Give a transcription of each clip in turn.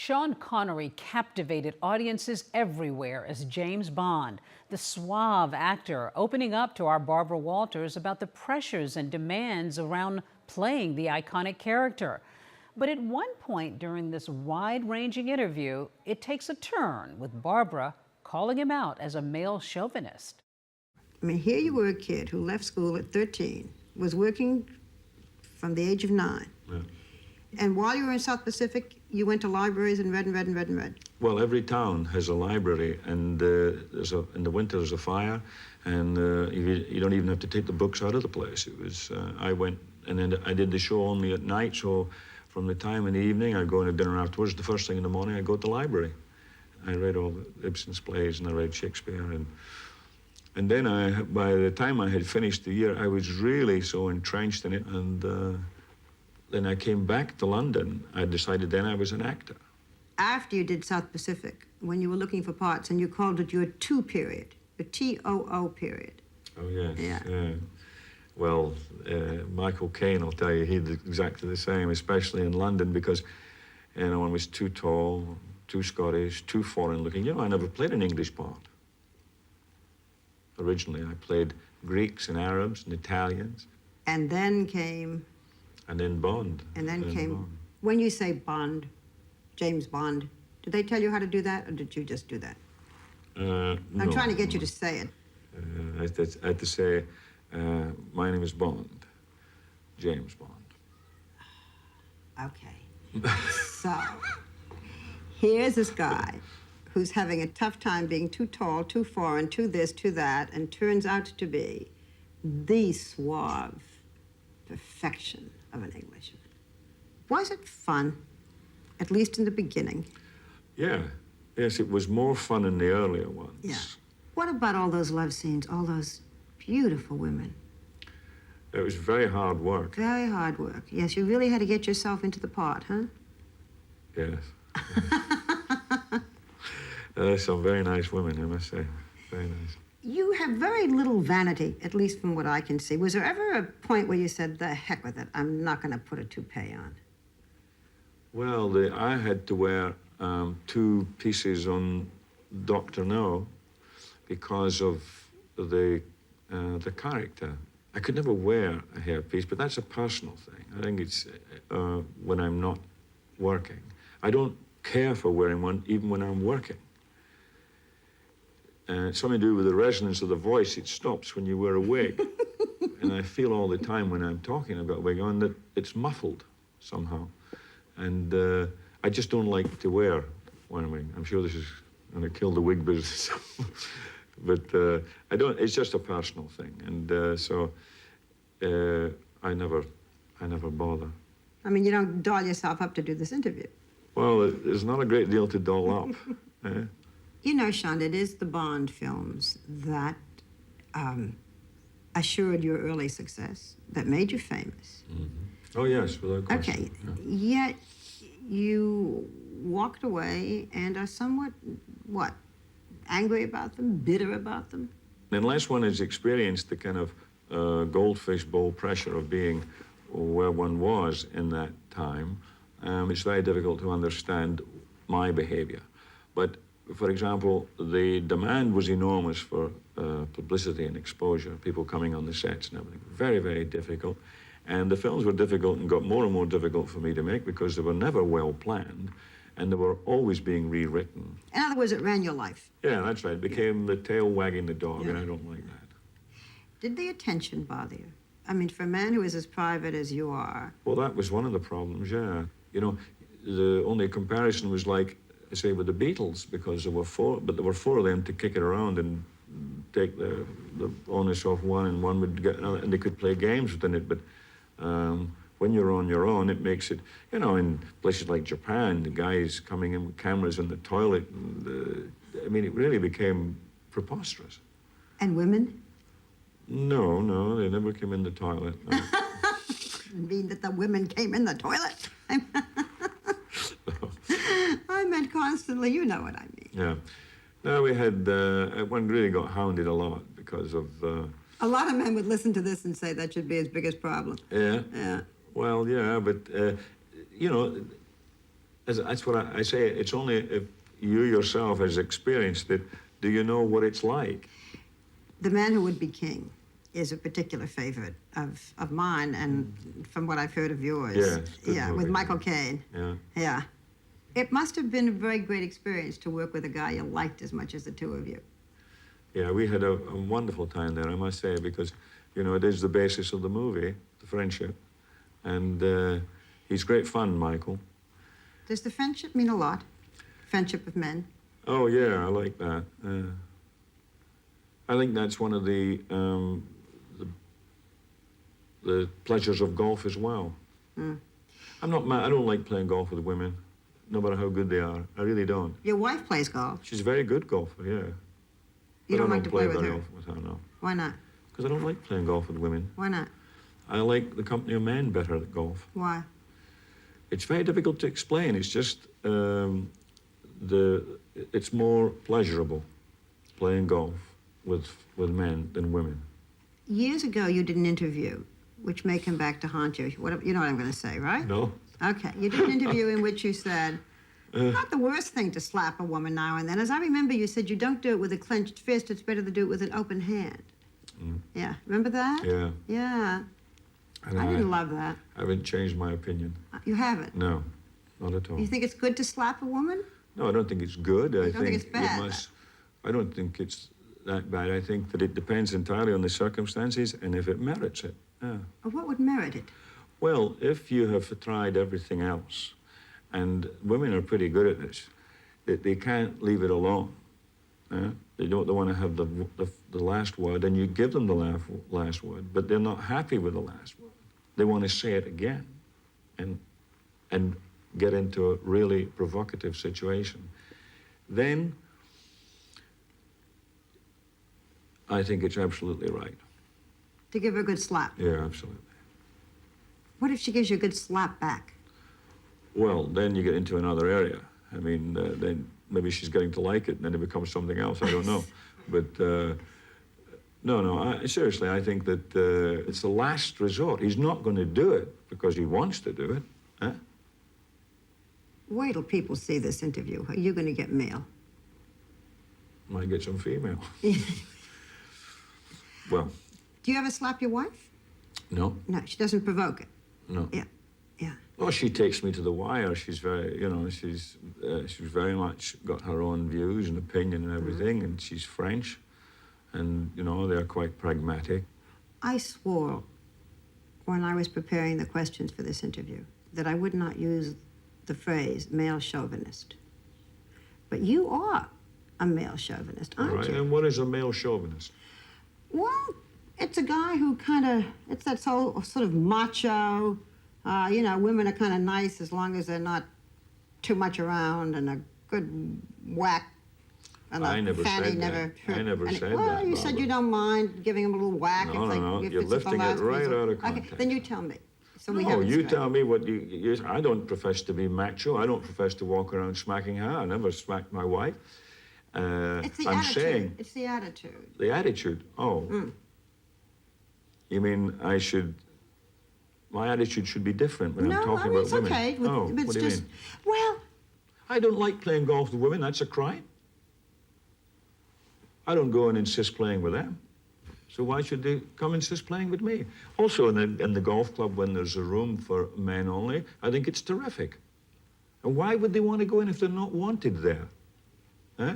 Sean Connery captivated audiences everywhere as James Bond, the suave actor opening up to our Barbara Walters about the pressures and demands around playing the iconic character. But at one point during this wide-ranging interview, it takes a turn with Barbara calling him out as a male chauvinist. I mean, here you were a kid who left school at 13, was working from the age of 9. Yeah. And while you were in South Pacific, you went to libraries and read and read and read and read. Well, every town has a library, and in the winter there's a fire, and you don't even have to take the books out of the place. It was, I went, and then I did the show only at night, so from the time in the evening, I'd go to dinner afterwards. The first thing in the morning, I'd go to the library. I read all Ibsen's plays, and I read Shakespeare, and then by the time I had finished the year, I was really so entrenched in it, and then I came back to London. I decided then I was an actor. After you did South Pacific, when you were looking for parts, and you called it your TOO period, your T-O-O period. Oh, yes. Yeah. Well, Michael Caine, I'll tell you, he did exactly the same, especially in London, because, you know, I was too tall, too Scottish, too foreign looking. You know, I never played an English part. Originally, I played Greeks and Arabs and Italians. And then came... And then Bond. And then came... Bond. When you say Bond, James Bond, did they tell you how to do that, or did you just do that? No. I'm trying to get you to say it. I had to say, my name is Bond, James Bond. Okay. So, here's this guy who's having a tough time being too tall, too foreign, too this, too that, and turns out to be the suave perfection of an Englishman. Was it fun, at least in the beginning? Yeah. Yes, it was more fun in the earlier ones. Yeah. What about all those love scenes, all those beautiful women? It was very hard work. Very hard work. Yes, you really had to get yourself into the part, huh? Yes. There's some very nice women, I must say. Very nice. You have very little vanity, at least from what I can see. Was there ever a point where you said, the heck with it, I'm not going to put a toupee on? Well, I had to wear 2 pieces on Dr. No because of the character. I could never wear a hairpiece, but that's a personal thing. I think it's when I'm not working. I don't care for wearing one even when I'm working. It's something to do with the resonance of the voice. It stops when you wear a wig. And I feel all the time when I'm talking about a wig on that it's muffled somehow. And I just don't like to wear one wig. I'm sure this is going to kill the wig business. But I don't, it's just a personal thing. And so I never bother. I mean, you don't doll yourself up to do this interview. Well, there's not a great deal to doll up. Eh? You know, Sean, it is the Bond films that assured your early success, that made you famous. Mm-hmm. Oh, yes, without question. Okay, yeah. Yet you walked away and are somewhat, what, angry about them, bitter about them? Unless one has experienced the kind of goldfish bowl pressure of being where one was in that time, it's very difficult to understand my behavior. But for example, the demand was enormous for publicity and exposure, people coming on the sets and everything. Very, very difficult. And the films were difficult and got more and more difficult for me to make because they were never well planned and they were always being rewritten. In other words, it ran your life. Yeah, that's right. It became the tail wagging the dog, and I don't like that. Did the attention bother you? I mean, for a man who is as private as you are. Well, that was one of the problems, yeah. You know, the only comparison was like, say, with the Beatles, because there were 4 of them to kick it around and take the onus off one, and one would get another, and they could play games within it. But when you're on your own, it makes it, you know, in places like Japan, the guys coming in with cameras in the toilet, and, I mean, it really became preposterous. And women? No, they never came in the toilet. No. You mean that the women came in the toilet? I meant constantly, you know what I mean. Yeah. No, we had, one really got hounded a lot because of... A lot of men would listen to this and say that should be his biggest problem. Yeah? Yeah. Well, yeah, but, you know, That's what I say. It's only if you yourself has experienced it, do you know what it's like? The Man Who Would Be King is a particular favorite of mine, and from what I've heard of yours. Yeah, it's a good yeah, with movie. Michael Caine. Yeah. Yeah. It must have been a very great experience to work with a guy you liked as much as the two of you. Yeah, we had a wonderful time there, I must say, because, you know, it is the basis of the movie, the friendship. And he's great fun, Michael. Does the friendship mean a lot? Friendship of men? Oh, yeah, I like that. I think that's one of the pleasures of golf as well. Mm. I'm not mad. I don't like playing golf with women, no matter how good they are. I really don't. Your wife plays golf. She's a very good golfer, yeah. You don't I like to play with very her? often with her, no. Why not? Because I don't like playing golf with women. Why not? I like the company of men better at golf. Why? It's very difficult to explain. It's just it's more pleasurable playing golf with men than women. Years ago, you did an interview, which may come back to haunt you. What, you know what I'm going to say, right? No? Okay. You did an interview in which you said, not the worst thing to slap a woman now and then. As I remember, you said you don't do it with a clenched fist. It's better to do it with an open hand. Mm. Yeah. Remember that? Yeah. Yeah. And I didn't love that. I haven't changed my opinion. You haven't? No, not at all. You think it's good to slap a woman? No, I don't think it's good. I don't think it's bad? I don't think it's that bad. I think that it depends entirely on the circumstances and if it merits it. Yeah. Or what would merit it? Well, if you have tried everything else, and women are pretty good at this, they can't leave it alone. They want to have the last word, and you give them the last word, but they're not happy with the last word. They want to say it again and get into a really provocative situation. Then I think it's absolutely right. To give her a good slap? Yeah, absolutely. What if she gives you a good slap back? Well, then you get into another area. I mean, then maybe she's getting to like it, and then it becomes something else. I don't know. But no, seriously, I think that it's the last resort. He's not going to do it because he wants to do it. Huh? Wait till people see this interview. Are you going to get mail? Might get some female. Well. Do you ever slap your wife? No. No, she doesn't provoke it. No. Yeah, yeah. Well, she takes me to the wire. She's very, you know, she's very much got her own views and opinion and everything, and she's French, and, you know, they're quite pragmatic. I swore when I was preparing the questions for this interview that I would not use the phrase male chauvinist. But you are a male chauvinist, aren't All right, you? and what is a male chauvinist? Well, it's a guy who it's that sort of macho, you know, women are kind of nice as long as they're not too much around, and a good whack. And I never fanny said never that. hurt. I never And said well, that, you said Barbara. you don't mind giving him a little whack. No, no, if you're it's at the lifting it last right resort. out of Okay, context. then you tell me. So we No, have it you straight. tell me what you. I don't profess to be macho. I don't profess to walk around smacking her. I never smacked my wife. It's the I'm attitude. saying It's the attitude. the attitude. Oh, you mean I should? My attitude should be different when I'm talking about it's women. okay. Oh, But what it's do you just, mean? well, I don't like playing golf with women. That's a crime. I don't go and insist playing with them. So why should they come insist playing with me? Also, in the golf club, when there's a room for men only, I think it's terrific. And why would they want to go in if they're not wanted there? Huh?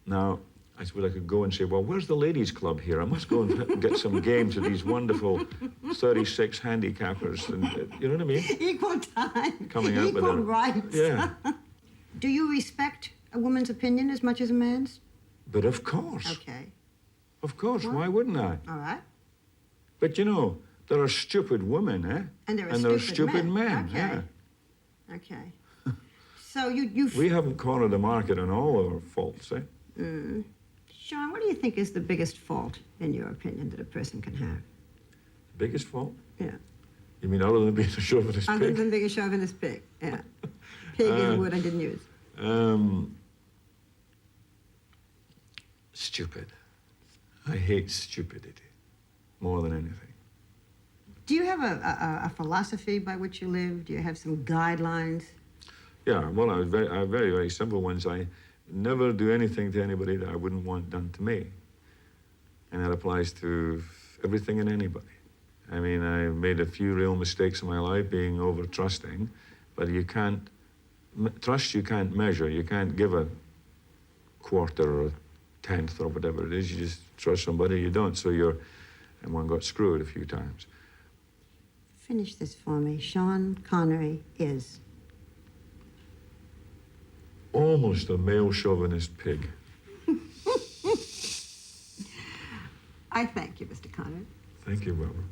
Now, I suppose I could go and say, well, where's the ladies' club here? I must go and get some games of these wonderful 36 handicappers. And, you know what I mean? equal time, Coming out with equal their- rights. Yeah. Do you respect a woman's opinion as much as a man's? But of course. Okay. Of course. Why wouldn't I? All right. But you know, there are stupid women, eh? And there are stupid men. Okay. Yeah. Okay. So you. We haven't cornered the market on all our faults, eh? Sean, what do you think is the biggest fault, in your opinion, that a person can have? Biggest fault? Yeah. You mean other than being a chauvinist Other pig? than being a chauvinist pig. Yeah. Pig is a word I didn't use. Stupid. I hate stupidity more than anything. Do you have a philosophy by which you live? Do you have some guidelines? Yeah, well, I have very, very simple ones. I never do anything to anybody that I wouldn't want done to me. And that applies to everything and anybody. I mean, I made a few real mistakes in my life, being over-trusting, but you can't, trust you can't measure. You can't give a quarter or a tenth or whatever it is. You just trust somebody, you don't. So and one got screwed a few times. Finish this for me. Sean Connery is? Almost a male chauvinist pig. I thank you, Mr. Connery. Thank you, Barbara.